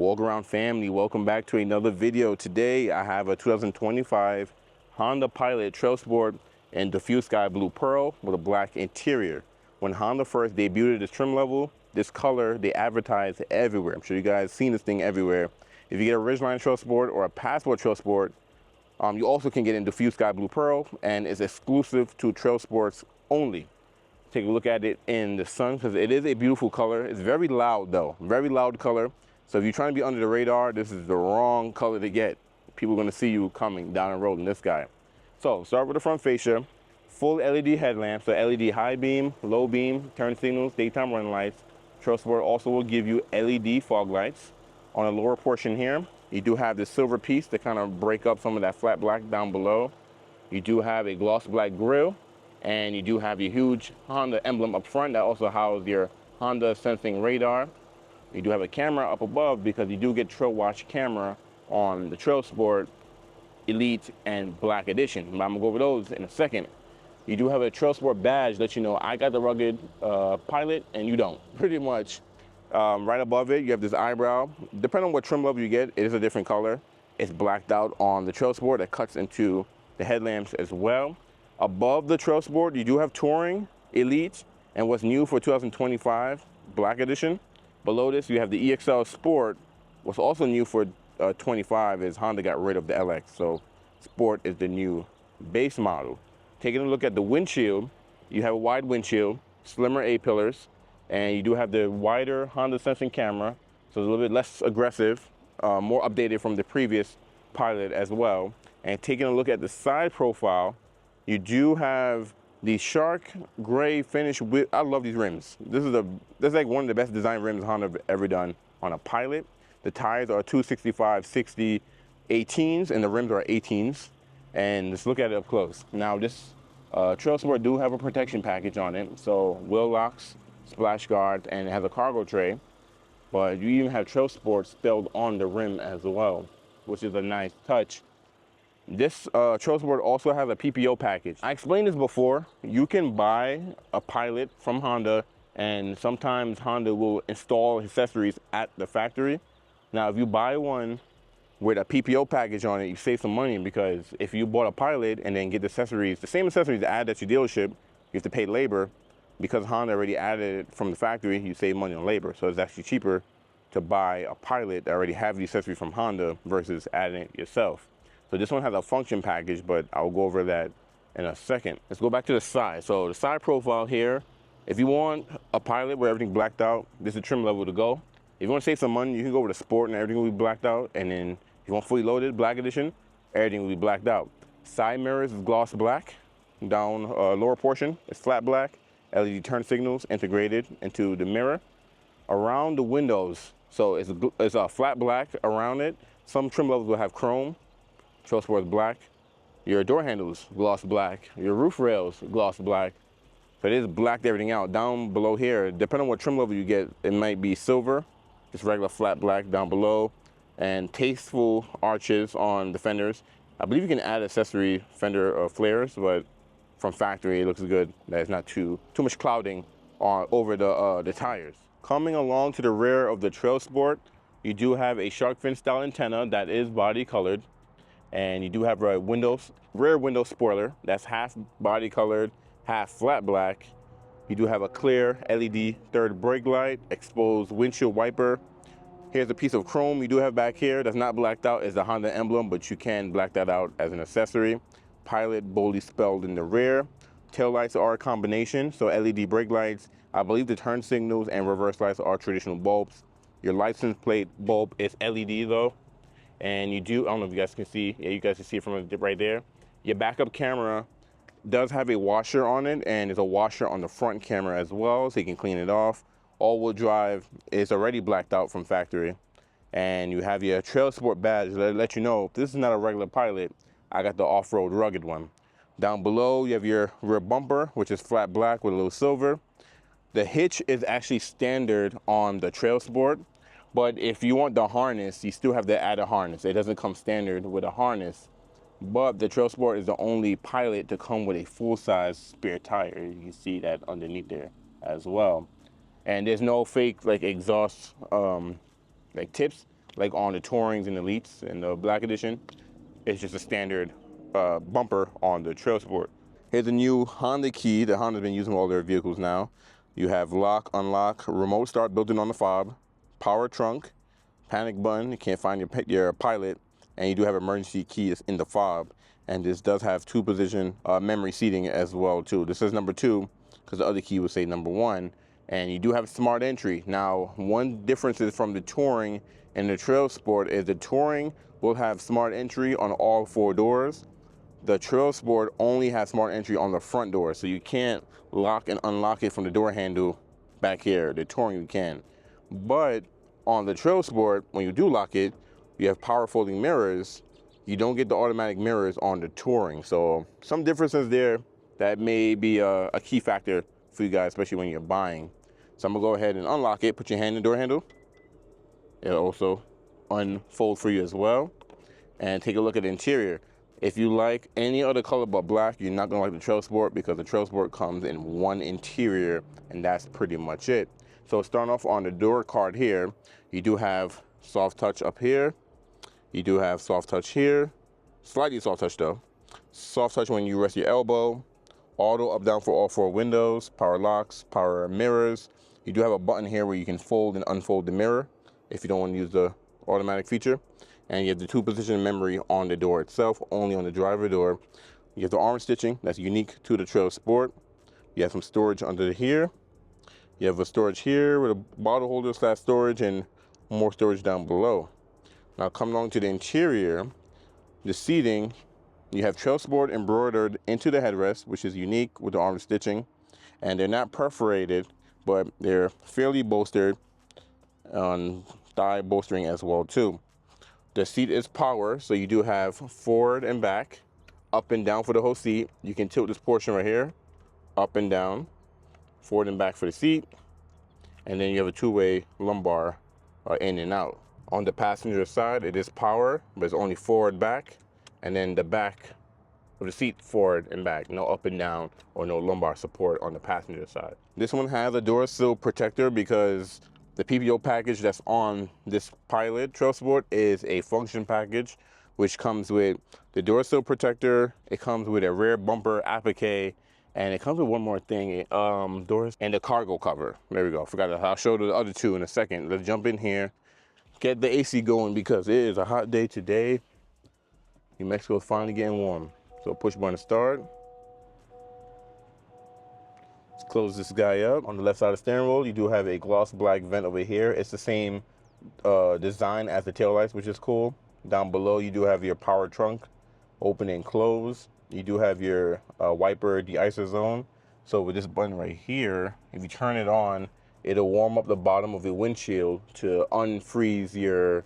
Walkaround family, welcome back to another video. Today I have a 2025 Honda Pilot Trailsport in diffused sky blue pearl with a black interior. When Honda first debuted this trim level, this color they advertised everywhere. I'm sure you guys seen this thing everywhere. If you get a Ridgeline Trailsport or a Passport Trailsport, you also can get in diffused sky blue pearl, and it's exclusive to Trailsports only. Take a look at it in the sun because it is a beautiful color. It's very loud though, very loud color. So if you're trying to be under the radar, this is the wrong color to get. People are gonna see you coming down the road in this guy. So start with the front fascia, full LED headlamp, so LED high beam, low beam, turn signals, daytime running lights. Trailsport also will give you LED fog lights. On the lower portion here, you do have this silver piece to kind of break up some of that flat black down below. You do have a gloss black grille, and you do have your huge Honda emblem up front that also houses your Honda sensing radar. You do have a camera up above because you do get Trail Watch camera on the Trailsport Elite and Black Edition. I'm gonna go over those in a second. You do have a Trailsport badge that you know I got the rugged Pilot and you don't, pretty much. Right above it, you have this eyebrow. Depending on what trim level you get, it is a different color. It's blacked out on the Trailsport that cuts into the headlamps as well. Above the Trailsport, you do have Touring, Elite, and what's new for 2025, Black Edition. Below this, you have the EXL Sport. What's also new for 25 is Honda got rid of the LX, so Sport is the new base model. Taking a look at the windshield, you have a wide windshield, slimmer A-pillars, and you do have the wider Honda sensing camera, so it's a little bit less aggressive, more updated from the previous Pilot as well. And taking a look at the side profile, you do have the shark gray finish with, I love these rims. This is like one of the best design rims Honda have ever done on a Pilot. The tires are 265/60 18s and the rims are 18s. And let's look at it up close. Now this Trailsport do have a protection package on it. So wheel locks, splash guard, and it has a cargo tray. But you even have Trailsport spelled on the rim as well, which is a nice touch. This Trailsport also has a PPO package. I explained this before. You can buy a Pilot from Honda, and sometimes Honda will install accessories at the factory. Now, if you buy one with a PPO package on it, you save some money, because if you bought a Pilot and then get the accessories, the same accessories added at your dealership, you have to pay labor. Because Honda already added it from the factory, you save money on labor. So it's actually cheaper to buy a Pilot that already have the accessory from Honda versus adding it yourself. So this one has a function package, but I'll go over that in a second. Let's go back to the side. So the side profile here, if you want a Pilot where everything's blacked out, this is the trim level to go. If you want to save some money, you can go with a Sport and everything will be blacked out. And then if you want fully loaded, Black Edition, everything will be blacked out. Side mirrors is gloss black. Down lower portion is flat black. LED turn signals integrated into the mirror. Around the windows, so it's a flat black around it. Some trim levels will have chrome. Trailsport is black. Your door handles, gloss black. Your roof rails, gloss black. So it is blacked everything out. Down below here, depending on what trim level you get, it might be silver, just regular flat black down below, and tasteful arches on the fenders. I believe you can add accessory fender flares, but from factory it looks good. There's not too much clouding over the tires. Coming along to the rear of the Trailsport, you do have a shark fin style antenna that is body colored. And you do have a rear window spoiler that's half body colored, half flat black. You do have a clear LED third brake light, exposed windshield wiper. Here's a piece of chrome you do have back here that's not blacked out as the Honda emblem, but you can black that out as an accessory. Pilot boldly spelled in the rear. Tail lights are a combination, so LED brake lights. I believe the turn signals and reverse lights are traditional bulbs. Your license plate bulb is LED though. And you do, I don't know if you guys can see, yeah, you guys can see it from right there. Your backup camera does have a washer on it, and there's a washer on the front camera as well, so you can clean it off. All-wheel drive is already blacked out from factory. And you have your Trailsport badge that let you know, if this is not a regular Pilot, I got the off-road rugged one. Down below, you have your rear bumper, which is flat black with a little silver. The hitch is actually standard on the Trailsport. But if you want the harness, you still have to add a harness. It doesn't come standard with a harness. But the Trailsport is the only Pilot to come with a full-size spare tire. You can see that underneath there as well. And there's no fake like exhaust like tips like on the Tourings and Elites and the Black Edition. It's just a standard bumper on the Trailsport. Here's a new Honda key that Honda's been using with all their vehicles now. You have lock, unlock, remote start built in on the fob, power trunk, panic button, you can't find your pilot, and you do have emergency keys in the fob. And this does have 2-position memory seating as well too. This is number 2 because the other key would say number 1. And you do have smart entry. Now, one difference is from the Touring and the Trailsport is the Touring will have smart entry on all 4 doors. The Trailsport only has smart entry on the front door, so you can't lock and unlock it from the door handle back here. The Touring you can. But on the Trailsport, when you do lock it, you have power folding mirrors. You don't get the automatic mirrors on the Touring. So some differences there that may be a key factor for you guys, especially when you're buying. So I'm gonna go ahead and unlock it, put your hand in the door handle. It'll also unfold for you as well. And take a look at the interior. If you like any other color but black, you're not gonna like the Trailsport because the Trailsport comes in one interior and that's pretty much it. So starting off on the door card here, you do have soft touch up here. You do have soft touch here, slightly soft touch though. Soft touch when you rest your elbow. Auto up down for all 4 windows, power locks, power mirrors. You do have a button here where you can fold and unfold the mirror if you don't want to use the automatic feature. And you have the 2-position memory on the door itself, only on the driver door. You have the arm stitching that's unique to the Trailsport. You have some storage under here. You have a storage here with a bottle holder / storage and more storage down below. Now coming on to the interior, the seating, you have Trailsport embroidered into the headrest, which is unique with the arm stitching. And they're not perforated, but they're fairly bolstered on thigh bolstering as well too. The seat is power, so you do have forward and back, up and down for the whole seat. You can tilt this portion right here, up and down, forward and back for the seat. And then you have a 2-way lumbar in and out. On the passenger side, it is power, but it's only forward, back, and then the back of the seat forward and back. No up and down or no lumbar support on the passenger side. This one has a door sill protector because the PPO package that's on this Pilot Trailsport is a function package, which comes with the door sill protector. It comes with a rear bumper applique, and it comes with one more thing, doors and the cargo cover. There we go. Forgot I'll show the other 2 in a second. Let's jump in here, get the AC going because it is a hot day today. New Mexico is finally getting warm. So push button to start. Let's close this guy up. On the left side of the steering wheel, you do have a gloss black vent over here. It's the same design as the taillights, which is cool. Down below, you do have your power trunk, open and close. You do have your wiper de-icer zone. So with this button right here, if you turn it on, it'll warm up the bottom of the windshield to unfreeze your,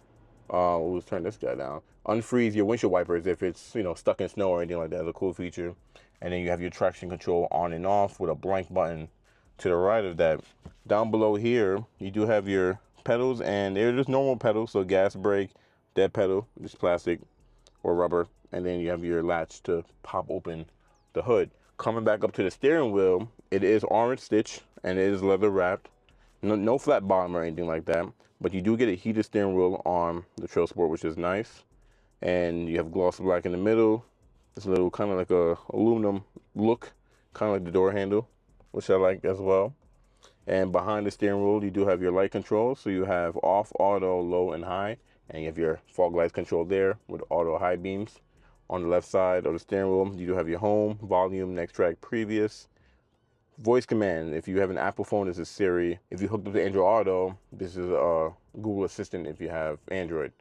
let's turn this guy down. Unfreeze your windshield wipers if it's, you know, stuck in snow or anything like that. It's a cool feature. And then you have your traction control on and off with a blank button to the right of that. Down below here, you do have your pedals, and they're just normal pedals. So gas, brake, dead pedal, just plastic or rubber. And then you have your latch to pop open the hood. Coming back up to the steering wheel, it is orange stitch and it is leather wrapped. No flat bottom or anything like that. But you do get a heated steering wheel on the Trailsport, which is nice. And you have gloss black in the middle. It's a little kind of like a aluminum look, kind of like the door handle, which I like as well. And behind the steering wheel, you do have your light control. So you have off, auto, low, and high. And you have your fog lights control there with auto high beams. On the left side of the steering wheel, you do have your home, volume, next track, previous. Voice command, if you have an Apple phone, this is Siri. If you hooked up to Android Auto, this is Google Assistant if you have Android.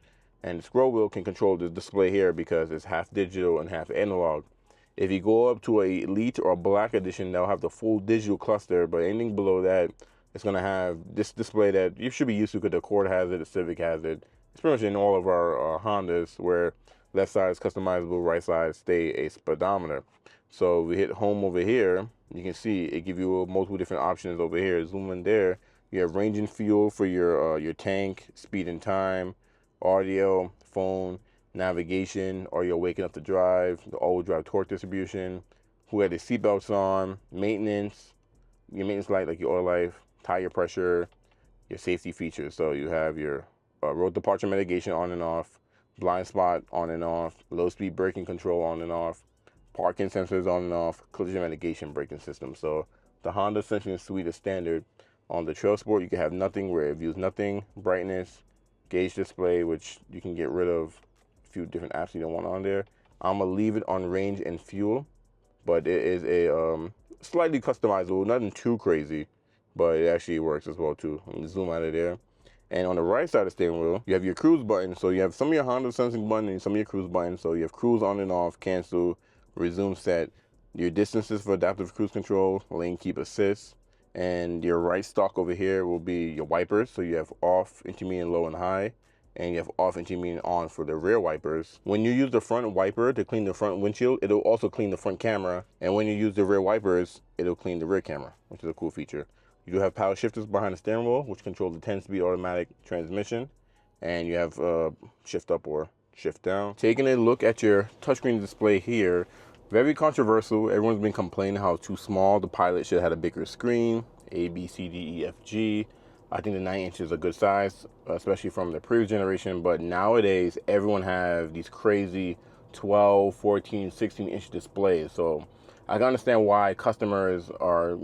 And the scroll wheel can control the display here because it's half digital and half analog. If you go up to a Elite or a Black Edition, they'll have the full digital cluster, but anything below that, it's gonna have this display that you should be used to because the Accord has it, the Civic has it. It's pretty much in all of our Hondas where left side is customizable, right side stay a speedometer. So we hit home over here, you can see it give you multiple different options over here. Zoom in there, you have range and fuel for your tank, speed and time, audio, phone, navigation, or you're waking up to drive, the all-wheel drive torque distribution, who had the seatbelts on, maintenance, your maintenance light like your oil life, tire pressure, your safety features. So you have your road departure mitigation on and off, blind spot on and off, low speed braking control on and off, parking sensors on and off, collision mitigation braking system. So the Honda Sensing Suite is standard. On the Trailsport, you can have nothing, where it views nothing, brightness, gauge display, which you can get rid of a few different apps you don't want on there. I'm gonna leave it on range and fuel, but it is a slightly customizable, nothing too crazy, but it actually works as well too. Let me zoom out of there. And on the right side of the steering wheel, you have your cruise button. So you have some of your Honda sensing button and some of your cruise buttons. So you have cruise on and off, cancel, resume set, your distances for adaptive cruise control, lane keep assist, and your right stalk over here will be your wipers. So you have off, intermediate, low, and high, and you have off, intermediate, on for the rear wipers. When you use the front wiper to clean the front windshield, it'll also clean the front camera. And when you use the rear wipers, it'll clean the rear camera, which is a cool feature. You do have power shifters behind the steering wheel, which control the 10-speed automatic transmission. And you have shift up or shift down. Taking a look at your touchscreen display here, very controversial. Everyone's been complaining how too small. The Pilot should have had a bigger screen, A, B, C, D, E, F, G. I think the 9 inches is a good size, especially from the previous generation. But nowadays, everyone have these crazy 12, 14, 16-inch displays. So I can understand why customers are,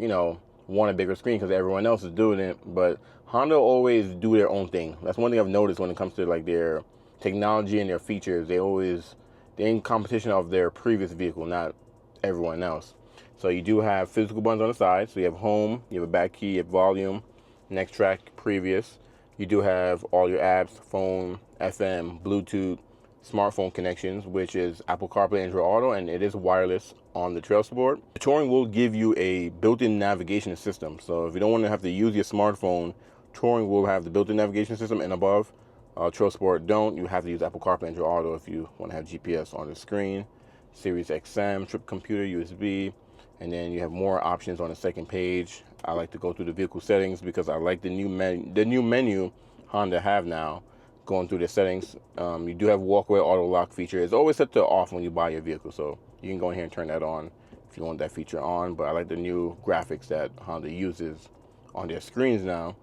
want a bigger screen because everyone else is doing it. But Honda always do their own thing. That's one thing I've noticed when it comes to like their technology and their features. They're in competition of their previous vehicle, not everyone else. So you do have physical buttons on the side. So you have home, you have a back key, you have volume, next track, previous. You do have all your apps, phone, FM, Bluetooth, smartphone connections, which is Apple CarPlay, Android Auto, and it is wireless on the Trailsport. The Touring will give you a built-in navigation system. So if you don't want to have to use your smartphone, Touring will have the built-in navigation system and above. Trailsport don't. You have to use Apple CarPlay, Android Auto if you want to have GPS on the screen. Sirius XM, trip computer, USB, and then you have more options on the second page. I like to go through the vehicle settings because I like the new menu Honda have now. Going through the settings, you do have walkway auto lock feature. It's always set to off when you buy your vehicle, so you can go in here and turn that on if you want that feature on. But I like the new graphics that Honda uses on their screens now.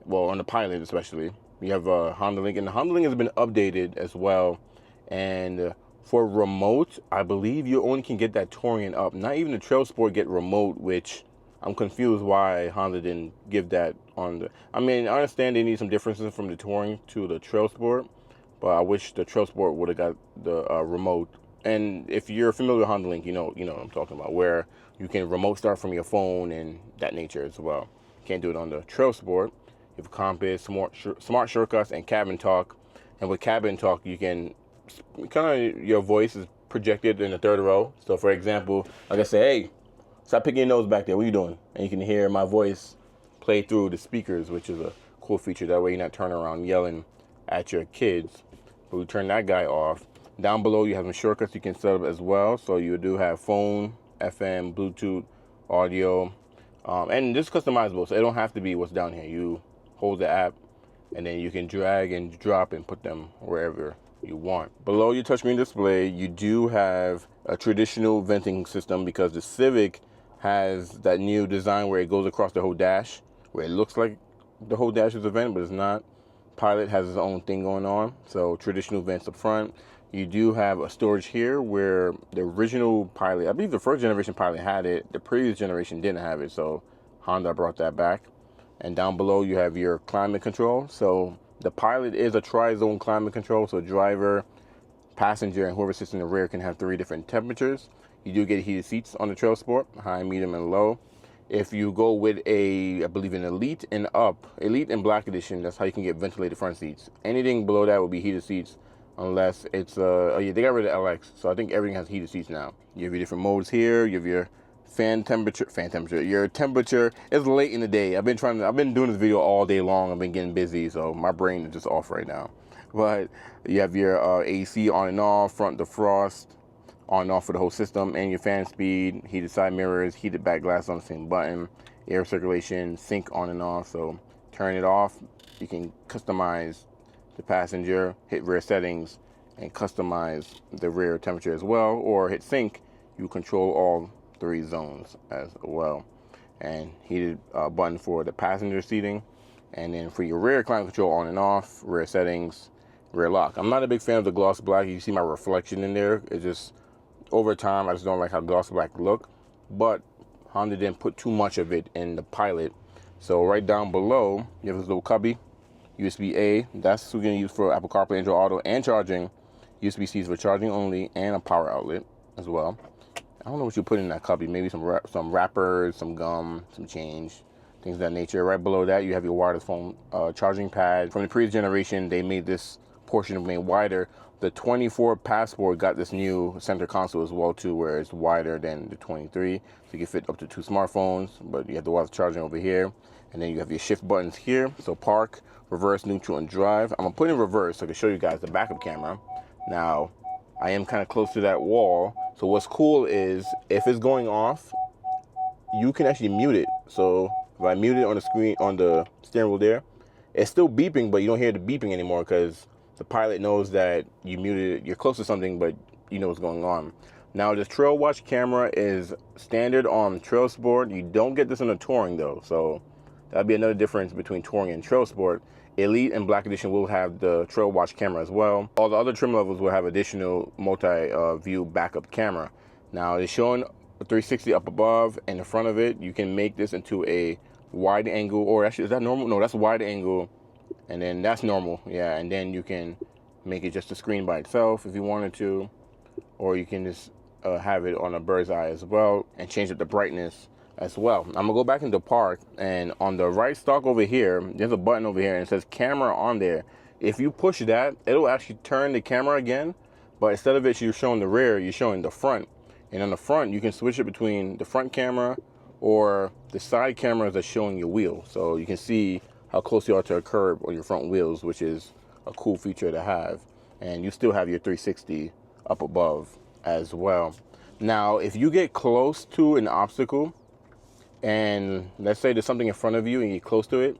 Well, on the Pilot especially. You have Honda Link, and the Honda Link has been updated as well. And for remote, I believe you only can get that Touring up. Not even the Trailsport get remote, which I'm confused why Honda didn't give that on the... I mean, I understand they need some differences from the Touring to the Trailsport, but I wish the Trailsport would have got the remote. And if you're familiar with Honda Link, you know what I'm talking about, where you can remote start from your phone and that nature as well. Can't do it on the Trailsport. You have compass, smart shortcuts, and cabin talk. And with cabin talk, you can your voice is projected in the third row. So for example, like I say, hey, stop picking your nose back there. What are you doing? And you can hear my voice play through the speakers, which is a cool feature. That way you're not turning around yelling at your kids. But we turn that guy off. Down below, you have some shortcuts you can set up as well. So you do have phone, FM, Bluetooth, audio, and this is customizable. So it don't have to be what's down here. You hold the app, and then you can drag and drop and put them wherever you want. Below your touchscreen display, you do have a traditional venting system because the Civic has that new design where it goes across the whole dash, where it looks like the whole dash is a vent, but it's not. Pilot has its own thing going on, so traditional vents up front. You do have a storage here where the original Pilot, I believe the first generation Pilot had it, the previous generation didn't have it, so Honda brought that back. And down below you have your climate control. So the Pilot is a tri-zone climate control, so driver, passenger, and whoever sits in the rear can have 3 different temperatures. You do get heated seats on the Trailsport, high, medium, and low. If you go with I believe an Elite and up, Elite and Black Edition, that's how you can get ventilated front seats. Anything below that will be heated seats unless it's, oh yeah, they got rid of LX, so I think everything has heated seats now. You have your different modes here, you have your fan temperature, your temperature. It's late in the day. I've been doing this video all day long. I've been getting busy, so my brain is just off right now. But you have your AC on and off, front defrost, on and off for the whole system, and your fan speed, heated side mirrors, heated back glass on the same button, air circulation, sync on and off. So turn it off, you can customize the passenger, hit rear settings, and customize the rear temperature as well, or hit sync, you control all 3 zones as well. And heated button for the passenger seating, And then for your rear, climate control on and off, rear settings, rear lock. I'm not a big fan of the gloss black. You see my reflection in there. It's just, over time, I just don't like how gloss black look. But Honda didn't put too much of it in the Pilot. So right down below, you have this little cubby, USB-A. That's what we're gonna use for Apple CarPlay, Android Auto, and charging. USB-C's for charging only, and a power outlet as well. I don't know what you put in that cubby. Maybe some wrappers, some gum, some change, things of that nature. Right below that, you have your wireless phone charging pad. From the previous generation, they made this portion made wider. The 24 Passport got this new center console as well too, where it's wider than the 23, so you can fit up to 2 smartphones. But you have the wireless charging over here, and then you have your shift buttons here. So park, reverse, neutral, and drive. I'm gonna put in reverse so I can show you guys the backup camera. Now, I am kind of close to that wall, so what's cool is if it's going off, you can actually mute it. So if I mute it on the screen, on the steering wheel there, it's still beeping, but you don't hear the beeping anymore because the Pilot knows that you muted it. You're close to something, but you know what's going on. Now, this Trail Watch camera is standard on Trailsport. You don't get this in a Touring though, so that'd be another difference between Touring and Trailsport. Elite and Black Edition will have the Trail Watch camera as well. All the other trim levels will have additional multi-view backup camera. Now, it's showing a 360 up above, and in front of it, you can make this into a wide angle, or actually, is that normal? No, that's wide angle. And then that's normal, yeah. And then you can make it just a screen by itself if you wanted to, or you can just have it on a bird's eye as well and change up the brightness as well. I'm gonna go back into park, and on the right stalk over here, there's a button over here and it says camera on there. If you push that, it'll actually turn the camera again, but instead of it, you're showing the rear, you're showing the front. And on the front, you can switch it between the front camera or the side cameras that's showing your wheel. So you can see how close you are to a curb on your front wheels, which is a cool feature to have. And you still have your 360 up above as well. Now, if you get close to an obstacle, and let's say there's something in front of you and you're close to it,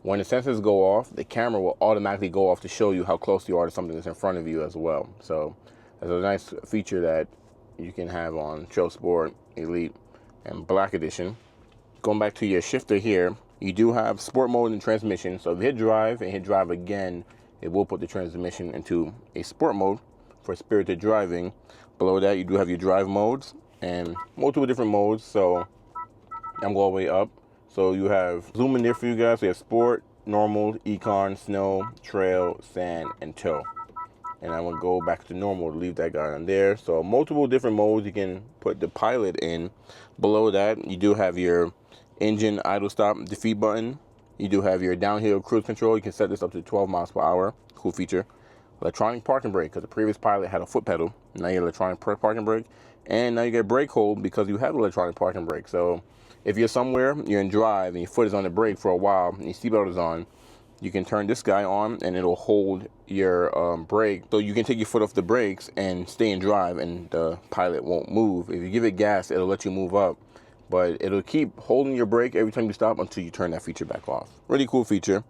when the sensors go off, the camera will automatically go off to show you how close you are to something that's in front of you as well. So that's a nice feature that you can have on Trailsport, Elite, and Black Edition. Going back to your shifter here, you do have sport mode and transmission. So if you hit drive and hit drive again, it will put the transmission into a sport mode for spirited driving. Below that, you do have your drive modes and multiple different modes. So I'm going all the way up. So you have zoom in there for you guys. So you have sport, normal, econ, snow, trail, sand, and tow. And I'm gonna go back to normal to leave that guy on there. So multiple different modes you can put the Pilot in. Below that, you do have your engine idle stop defeat button. You do have your downhill cruise control. You can set this up to 12 miles per hour. Cool feature. Electronic parking brake, because the previous Pilot had a foot pedal. Now you get electronic parking brake. And now you get brake hold because you have electronic parking brake. So if you're somewhere, you're in drive, and your foot is on the brake for a while, and your seatbelt is on, you can turn this guy on, and it'll hold your brake. So you can take your foot off the brakes and stay in drive, and the Pilot won't move. If you give it gas, it'll let you move up. But it'll keep holding your brake every time you stop until you turn that feature back off. Really cool feature.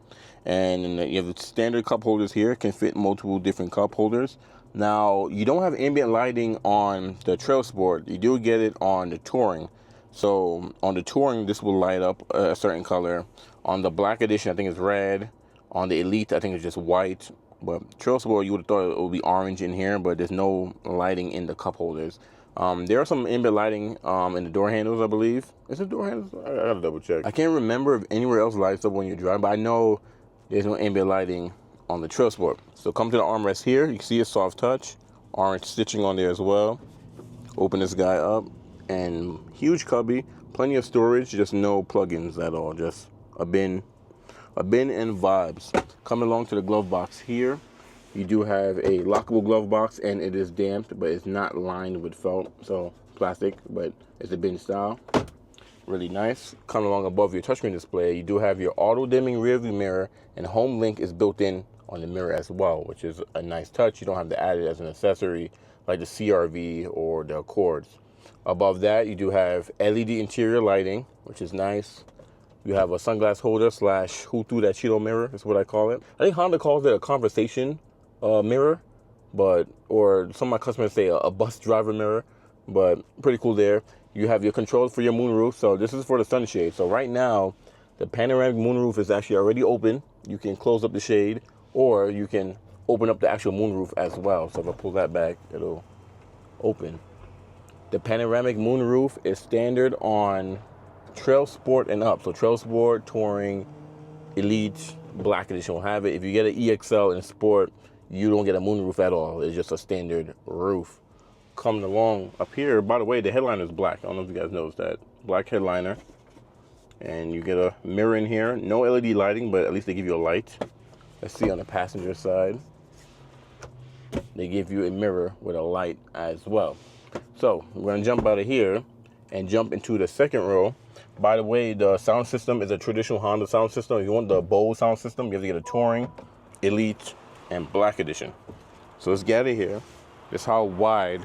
And you have the standard cup holders here. It can fit multiple different cup holders. Now, you don't have ambient lighting on the Trailsport. You do get it on the Touring. So on the Touring, this will light up a certain color. On the Black Edition, I think it's red. On the Elite, I think it's just white. But Trailsport, you would have thought it would be orange in here, but there's no lighting in the cup holders. There are some ambient lighting in the door handles, I believe. Is it door handles? I gotta double check. I can't remember if anywhere else lights up when you drive, but I know there's no ambient lighting on the Trailsport. So come to the armrest here. You can see a soft touch. Orange stitching on there as well. Open this guy up, and huge cubby, plenty of storage, just no plugins at all. Just a bin and vibes. Coming along to the glove box here. You do have a lockable glove box, and it is damped, but it's not lined with felt, so plastic, but it's a bin style. Really nice. Coming along above your touchscreen display, you do have your auto dimming rear view mirror, and home link is built in on the mirror as well, which is a nice touch. You don't have to add it as an accessory like the CRV or the Accords. Above that, you do have LED interior lighting, which is nice. You have a sunglass holder slash who threw that Cheeto mirror is what I call it. I think Honda calls it a conversation mirror, or some of my customers say a bus driver mirror, but pretty cool there. You have your controls for your moonroof. So this is for the sunshade. So right now, The panoramic moonroof is actually already open. You can close up the shade, or you can open up the actual moonroof as well. So if I pull that back, it'll open. The panoramic moonroof is standard on Trailsport and up. So Trailsport, Touring, Elite, Black Edition will have it. If you get an EXL and Sport, you don't get a moonroof at all. It's just a standard roof. Coming along up here, by the way, the headliner is black. I don't know if you guys noticed that. Black headliner. And you get a mirror in here. No LED lighting, but at least they give you a light. Let's see on the passenger side. They give you a mirror with a light as well. So we're gonna jump out of here and jump into the second row. By the way, the sound system is a traditional Honda sound system. If you want the Bose sound system, you have to get a Touring, Elite, and Black Edition. So let's get out of here. This is how wide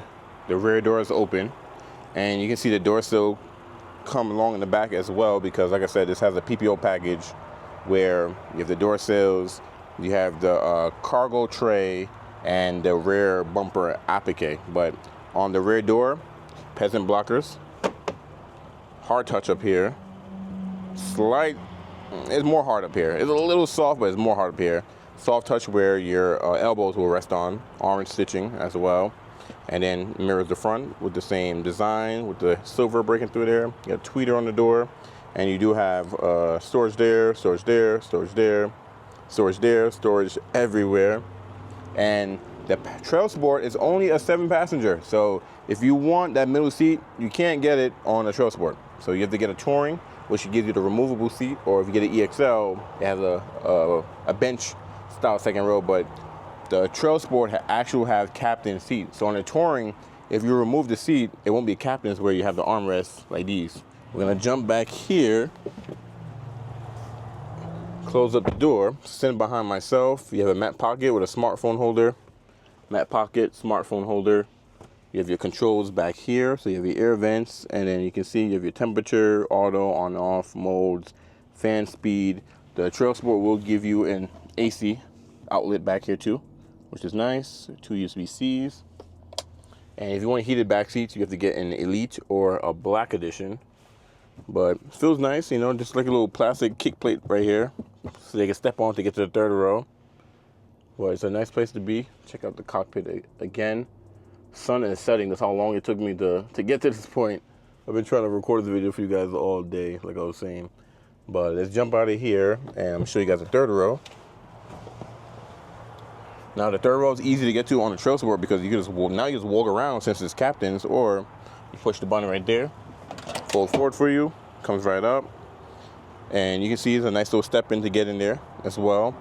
the rear door is open. And you can see the door sill come along in the back as well, because like I said, this has a PPO package where you have the door sills, you have the cargo tray, and the rear bumper applique. But on the rear door, peasant blockers, hard touch up here, slight, it's more hard up here. It's a little soft, but it's more hard up here. Soft touch where your elbows will rest on, orange stitching as well. And then mirrors the front with the same design, with the silver breaking through there. You got a tweeter on the door, and you do have storage there, storage there, storage there, storage there, storage everywhere. And the Trailsport is only a 7-passenger. So if you want that middle seat, you can't get it on a Trailsport. So you have to get a Touring, which gives you the removable seat, or if you get an EXL, it has a bench style second row, but the Trailsport actually have captain seats. So on a Touring, if you remove the seat, it won't be captain's where you have the armrests like these. We're gonna jump back here, close up the door, sit behind myself. You have a mat pocket with a smartphone holder, mat pocket, smartphone holder. You have your controls back here, so you have your air vents, and then you can see you have your temperature, auto, on, off modes, fan speed. The Trailsport will give you an AC outlet back here too, which is nice. 2 USB-Cs. And if you want heated back seats, you have to get an Elite or a Black Edition. But it feels nice, you know, just like a little plastic kick plate right here, so they can step on to get to the third row. Well, it's a nice place to be. Check out the cockpit again. Sun is setting. That's how long it took me to get to this point. I've been trying to record this video for you guys all day, like I was saying. But let's jump out of here and I'm show you guys the third row. Now the third row is easy to get to on the Trailsport because you can just now you just walk around since it's captains, or you push the button right there, fold forward for you, comes right up, and you can see it's a nice little step in to get in there as well.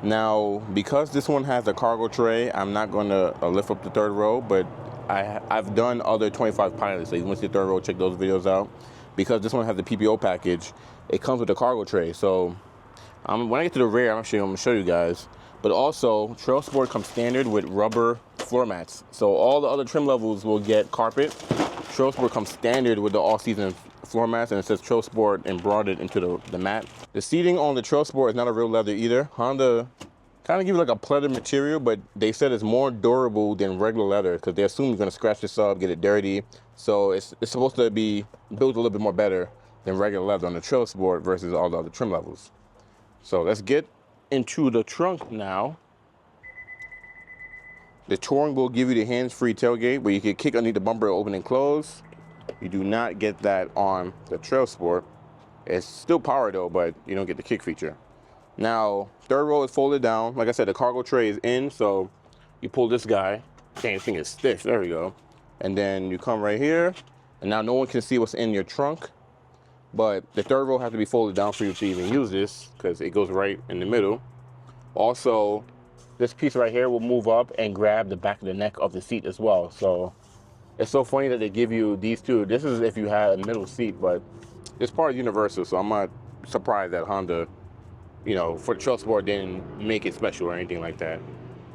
Now, because this one has a cargo tray, I'm not going to lift up the third row, but I've done other 25 pilots, so you want to see the third row, check those videos out. Because this one has the PPO package, it comes with a cargo tray. So when I get to the rear, I'm going to show you guys. But also, Trailsport comes standard with rubber floor mats. So all the other trim levels will get carpet. Trailsport comes standard with the all-season floor mats, and it says Trailsport embroidered into the mat. The seating on the Trailsport is not a real leather either. Honda kind of give you like a pleather material, but they said it's more durable than regular leather because they assume you're going to scratch this up, get it dirty. So it's supposed to be built a little bit more better than regular leather on the Trailsport versus all the other trim levels. So let's get into the trunk now. The Touring will give you the hands-free tailgate where you can kick underneath the bumper, open and close. You do not get that on the Trailsport. It's still power though, but you don't get the kick feature. Now, third row is folded down. Like I said, the cargo tray is in, so you pull this guy. Dang, this thing is stiff, there we go. And then you come right here, and now no one can see what's in your trunk, but the third row has to be folded down for you to even use this, because it goes right in the middle. Also, this piece right here will move up and grab the back of the neck of the seat as well. So it's so funny that they give you these two. This is if you had a middle seat, but it's part of Universal, so I'm not surprised that Honda, you know, for the Trailsport didn't make it special or anything like that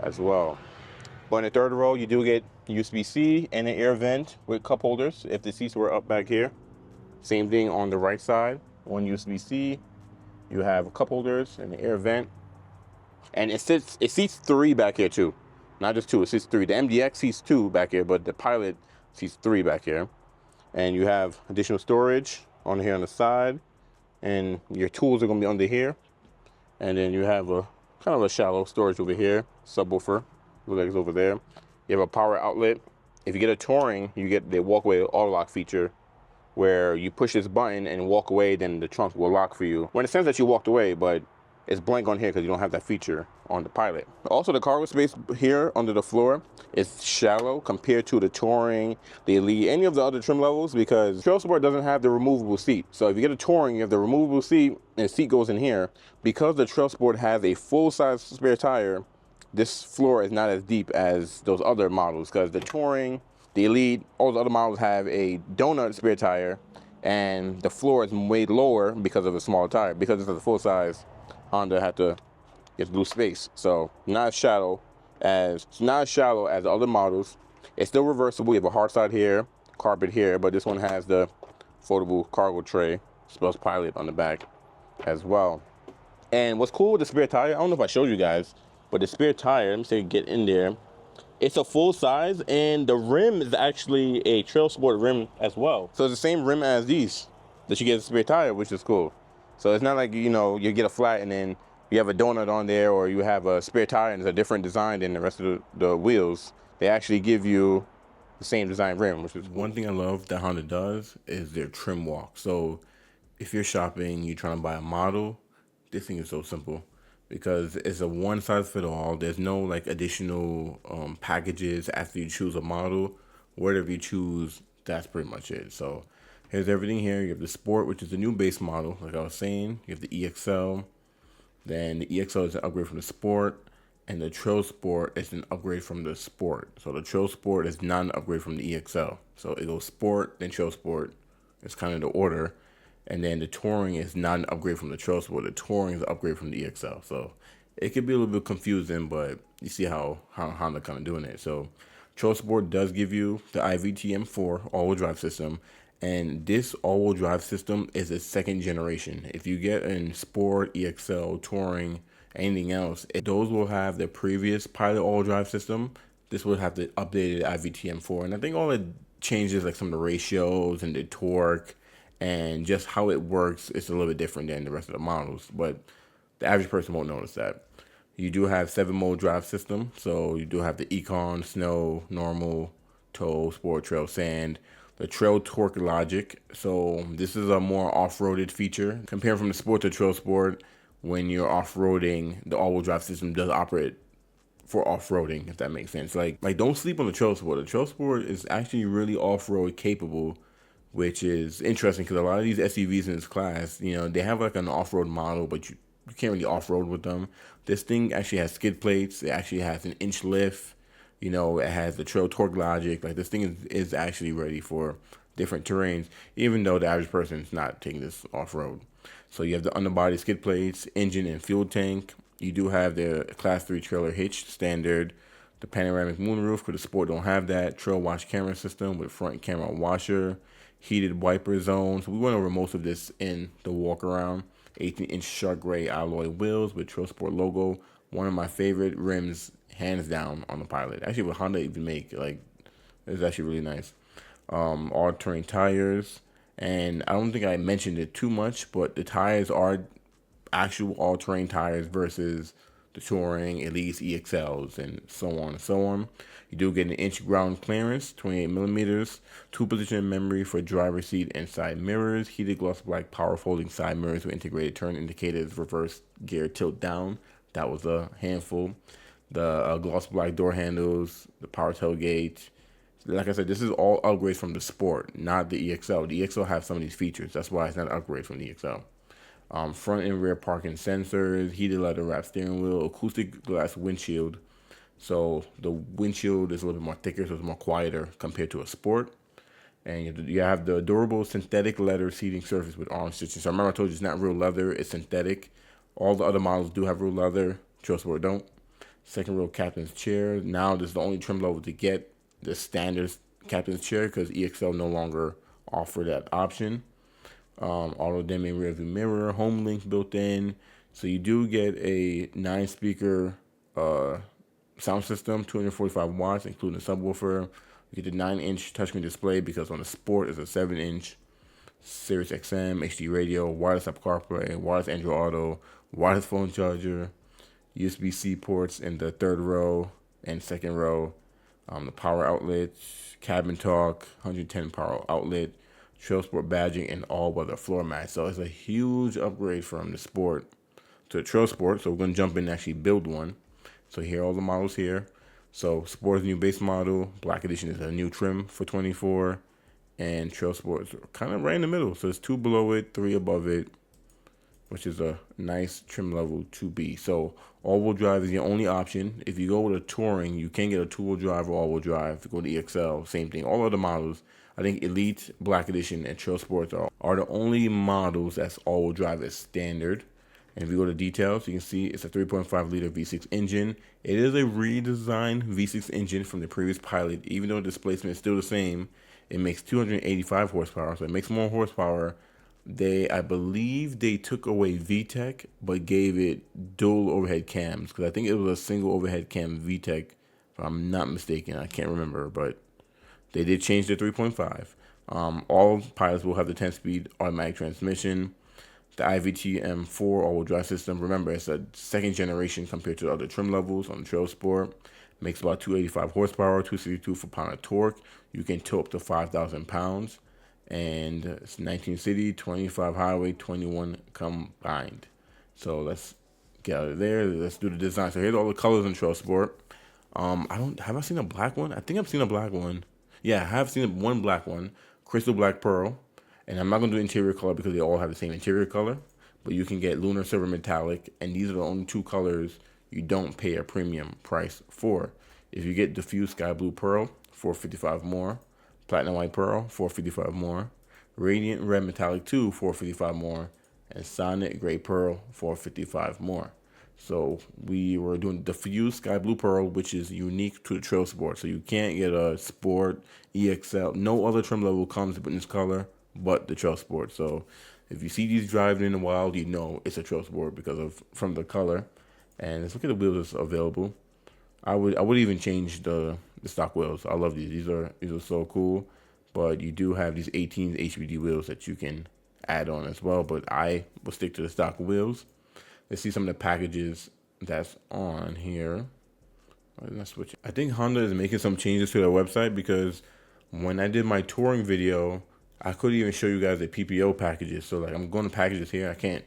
as well. But in the third row, you do get USB-C and an air vent with cup holders if the seats were up back here. Same thing on the right side, one USB-C. You have cup holders and an air vent. And it seats 3 back here too, not just 2, it seats 3. The MDX seats 2 back here, but the Pilot seats 3 back here. And you have additional storage on here on the side. and your tools are gonna be under here. And then you have a kind of a shallow storage over here, subwoofer, looks like it's over there. You have a power outlet. If you get a Touring, you get the walkway auto lock feature, where you push this button and walk away, then the trunk will lock for you. Well, in the sense that you walked away, but it's blank on here because you don't have that feature on the Pilot. Also, the cargo space here under the floor is shallow compared to the Touring, the Elite, any of the other trim levels, because Trailsport doesn't have the removable seat. So if you get a Touring, you have the removable seat and the seat goes in here. Because the Trailsport has a full-size spare tire, this floor is not as deep as those other models, because the Touring, the Elite, all the other models have a donut spare tire, and the floor is way lower because of a smaller tire. Because it's a full size, Honda had to get blue space. So not as shallow as the other models. It's still reversible. You have a hard side here, carpet here, but this one has the foldable cargo tray, spells Pilot on the back as well. And what's cool with the spare tire, I don't know if I showed you guys, but the spare tire, let me say get in there. It's a full size, and the rim is actually a Trailsport rim as well. So it's the same rim as these that you get a spare tire, which is cool. So it's not like, you know, you get a flat and then you have a donut on there, or you have a spare tire and it's a different design than the rest of the wheels. They actually give you the same design rim, which is cool. One thing I love that Honda does is their trim walk. So if you're shopping, you're trying to buy a model, this thing is so simple, because it's a one size fit all. There's no like additional packages after you choose a model. Whatever you choose, that's pretty much it. So here's everything here. You have the Sport, which is the new base model, like I was saying. You have the EXL. Then the EXL is an upgrade from the Sport, and the Trailsport is an upgrade from the Sport. So the Trailsport is not an upgrade from the EXL. So it goes Sport, then Trailsport. It's kind of the order. And then the Touring is not an upgrade from the Trailsport. The Touring is an upgrade from the EXL. So it could be a little bit confusing, but you see how Honda kind of doing it. So Trailsport does give you the IVTM4 all-wheel drive system. And this all-wheel drive system is a second generation. If you get in Sport, EXL, Touring, anything else, those will have the previous Pilot all-wheel drive system. This will have the updated IVTM4. And I think all it changes, like some of the ratios and the torque, and just how it works is a little bit different than the rest of the models, but the average person won't notice that. You do have 7-mode drive system, so you do have the Econ, Snow, Normal, Tow, Sport, Trail, Sand, the Trail Torque Logic. So this is a more off-roaded feature. Comparing from the Sport to Trail Sport, when you're off-roading, the all-wheel drive system does operate for off-roading, if that makes sense. Like don't sleep on the Trail Sport. The Trail Sport is actually really off-road capable, which is interesting because a lot of these SUVs in this class, you know, they have like an off-road model, but you can't really off-road with them. This thing actually has skid plates. It actually has an inch lift. You know, it has the Trail Torque Logic. Like this thing is actually ready for different terrains, even though the average person is not taking this off-road. So you have the underbody skid plates, engine and fuel tank. You do have the Class 3 trailer hitch standard, the panoramic moonroof, because the Sport don't have that, Trail Watch camera system with front camera washer, heated wiper zone. So we went over most of this in the Walkaround. 18-inch shark gray alloy wheels with Trailsport logo. One of my favorite rims, hands down, on the Pilot. Actually, what Honda even make, like, it's actually really nice. All-terrain tires. And I don't think I mentioned it too much, but the tires are actual all-terrain tires versus the Touring, Elite, EXLs, and so on and so on. You do get an inch ground clearance, 28 millimeters, 2-position memory for driver's seat and side mirrors, heated gloss black power folding side mirrors with integrated turn indicators, reverse gear tilt down. That was a handful. The gloss black door handles, the power tailgate. Like I said, this is all upgrades from the Sport, not the EXL. The EXL have some of these features. That's why it's not an upgrade from the EXL. Front and rear parking sensors, heated leather wrap steering wheel, acoustic glass windshield. So the windshield is a little bit more thicker, so it's more quieter compared to a Sport. And you have the durable synthetic leather seating surface with arm stitching. So remember I told you it's not real leather, it's synthetic. All the other models do have real leather, Trailsport don't. Second row captain's chair. Now this is the only trim level to get the standard captain's chair because EXL no longer offer that option. Auto dimming rear view mirror, home link built in. So you do get a 9-speaker sound system, 245 watts, including a subwoofer. You get the 9-inch touchscreen display because on the Sport it's a 7-inch. Sirius XM, HD radio, wireless Apple CarPlay, wireless Android Auto, wireless phone charger, USB-C ports in the third row and second row, the power outlets, cabin talk, 110 power outlet, Trailsport badging, and all-weather floor mats. So it's a huge upgrade from the Sport to the Trailsport. So we're going to jump in and actually build one. So here are all the models here. So Sport is a new base model. Black Edition is a new trim for 24. And Trailsport is kind of right in the middle. So it's 2 below it, 3 above it, which is a nice trim level to be. So all-wheel drive is the only option. If you go with a Touring, you can get a two-wheel drive or all-wheel drive. If you go to EXL, same thing. All other models, I think Elite, Black Edition, and Trail Sports are the only models that's all-wheel drive as standard. And if you go to details, you can see it's a 3.5 liter V6 engine. It is a redesigned V6 engine from the previous Pilot. Even though the displacement is still the same, it makes 285 horsepower, so it makes more horsepower. I believe they took away VTEC, but gave it dual overhead cams, because I think it was a single overhead cam VTEC, if I'm not mistaken. I can't remember, but they did change the 3.5. All pilots will have the 10-speed automatic transmission. The IVT M4 all-wheel drive system, remember, it's a second generation compared to the other trim levels on the Trailsport. Makes about 285 horsepower, 262 foot-pound of torque. You can tow up to 5,000 pounds. And it's 19 city, 25 highway, 21 combined. So let's get out of there. Let's do the design. So here's all the colors in Trailsport. Have I seen a black one? I think I've seen a black one. Yeah, I have seen one black one, crystal black pearl. And I'm not going to do interior color because they all have the same interior color. But you can get lunar silver metallic, and these are the only two colors you don't pay a premium price for. If you get diffused sky blue pearl, $455 more. Platinum white pearl, $455 more. Radiant red metallic 2, $455 more. And Sonnet gray pearl, $455 more. So we were doing diffused sky blue pearl, which is unique to the Trailsport. So you can't get a Sport, EXL. No other trim level comes in this color but the Trailsport. So if you see these driving in the wild, you know it's a Trailsport from the color. And let's look at the wheels that's available. I would even change the stock wheels. I love these. These are so cool. But you do have these 18 HPD wheels that you can add on as well. But I will stick to the stock wheels. Let's see some of the packages that's on here. Let's switch. I think Honda is making some changes to their website, because when I did my touring video, I couldn't even show you guys the PPO packages. So like I'm going to packages here. I can't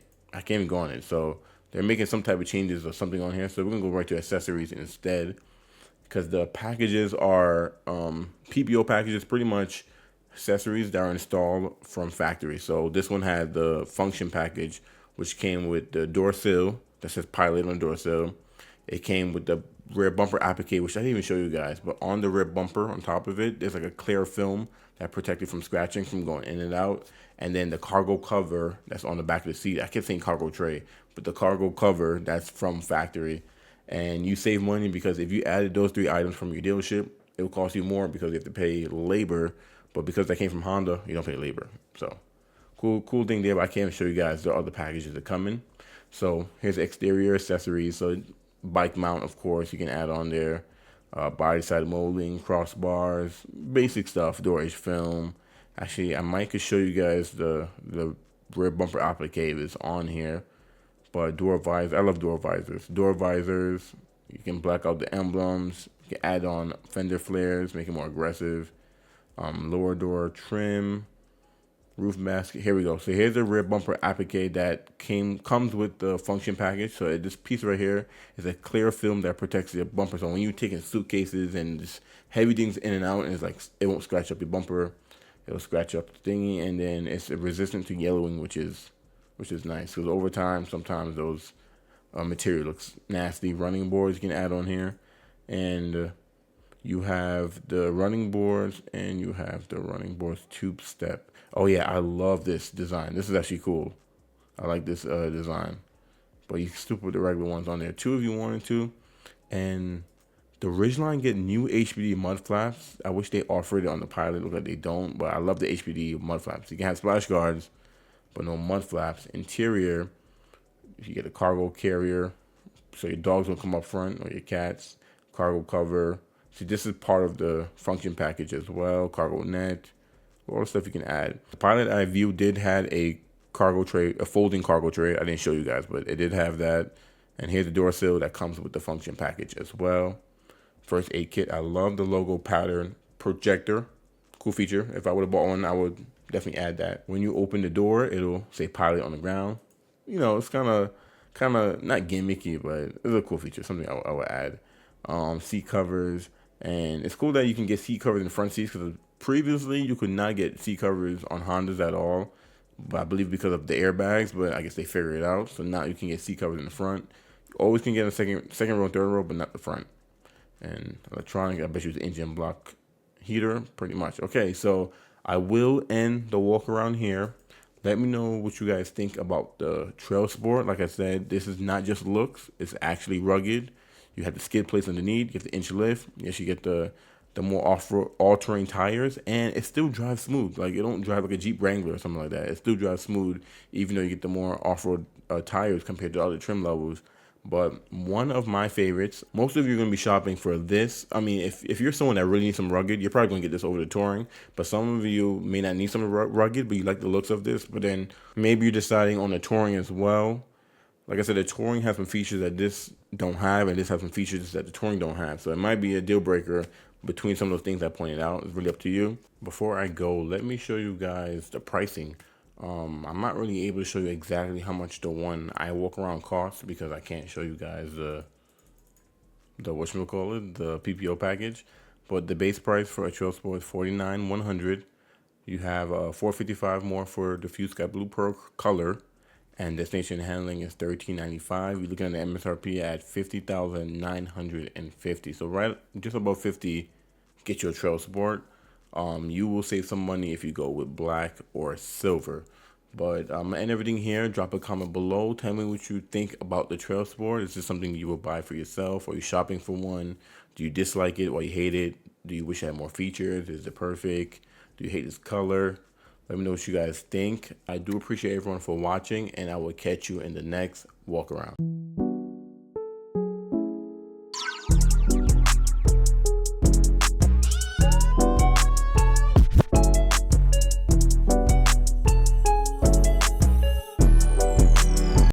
even go on it. So they're making some type of changes or something on here. So we're going to go right to accessories instead, because the packages are PPO packages, pretty much accessories that are installed from factory. So this one had the function package, which came with the door sill that says Pilot on the door sill. It came with the rear bumper applique, which I didn't even show you guys, but on the rear bumper, on top of it, there's like a clear film that protects it from scratching, from going in and out. And then the cargo cover that's on the back of the seat. I kept saying cargo tray, but the cargo cover that's from factory. And you save money, because if you added those 3 items from your dealership, it will cost you more because you have to pay labor. But because that came from Honda, you don't pay labor. So cool thing there. But I can't show you guys the other packages that come in. So here's exterior accessories. So bike mount, of course, you can add on there. Body side molding, crossbars, basic stuff, door edge film. Actually, I might could show you guys the rear bumper applique is on here. But door visors, I love door visors. Door visors, you can black out the emblems. You can add on fender flares, make it more aggressive. Lower door trim, roof mask. Here we go. So here's the rear bumper applique that comes with the function package. So this piece right here is a clear film that protects your bumper. So when you're taking suitcases and just heavy things in and out, and it's like it won't scratch up your bumper, it'll scratch up the thingy. And then it's resistant to yellowing, which is nice, because over time sometimes those material looks nasty. Running boards you can add on here, and you have the running boards, and you have the running boards tube step. Oh yeah, I love this design. This is actually cool. I like this design. But you can still put the regular ones on there too if you wanted to. And the Ridgeline get new HPD mud flaps. I wish they offered it on the Pilot. Look like they don't, but I love the HPD mud flaps. You can have splash guards, but no mud flaps. Interior, you get a cargo carrier, so your dogs will come up front, or your cats. Cargo cover. See, this is part of the function package as well. Cargo net. all the stuff you can add. The Pilot I viewed did had a cargo tray, a folding cargo tray. I didn't show you guys, but it did have that. And here's the door sill that comes with the function package as well. First aid kit. I love the logo pattern projector. Cool feature. If I would have bought one, I would definitely add that. When you open the door, it'll say Pilot on the ground. You know, it's kind of not gimmicky, but it's a cool feature. Something I would add. Seat covers, and it's cool that you can get seat covers in the front seats, because previously you could not get seat covers on Hondas at all. But I believe because of the airbags, but I guess they figured it out. So now you can get seat covers in the front. You always can get a second row, third row, but not the front. And electronic, I bet you it's the engine block heater, pretty much. Okay, so I will end the walk around here. Let me know what you guys think about the Trailsport. Like I said, this is not just looks, it's actually rugged. You have the skid plates underneath, you get the inch lift, yes, you get the more off-road, all-terrain tires, and it still drives smooth. Like, it don't drive like a Jeep Wrangler or something like that. It still drives smooth, even though you get the more off-road tires compared to other trim levels. But one of my favorites, most of you are going to be shopping for this. I mean, if you're someone that really needs some rugged, you're probably going to get this over the touring. But some of you may not need some rugged, but you like the looks of this. But then maybe you're deciding on the touring as well. Like I said, the touring has some features that this don't have, and this has some features that the touring don't have. So it might be a deal breaker between some of those things I pointed out. It's really up to you. Before I go, let me show you guys the pricing. I'm not really able to show you exactly how much the one I walk around costs, because I can't show you guys the whatchamacallit, the PPO package. But the base price for a Trailsport is $49,100. You have $455 more for Diffused Sky Blue Pearl color, and destination handling is $13.95. You're looking at the MSRP at $50,950. So right just above 50, get your Trailsport. You will save some money if you go with black or silver. But I'm gonna end everything here. Drop a comment below. Tell me what you think about the Trailsport. Is this something you will buy for yourself? Are you shopping for one? Do you dislike it or you hate it? Do you wish it had more features? Is it perfect? Do you hate this color? Let me know what you guys think. I do appreciate everyone for watching, and I will catch you in the next walk around.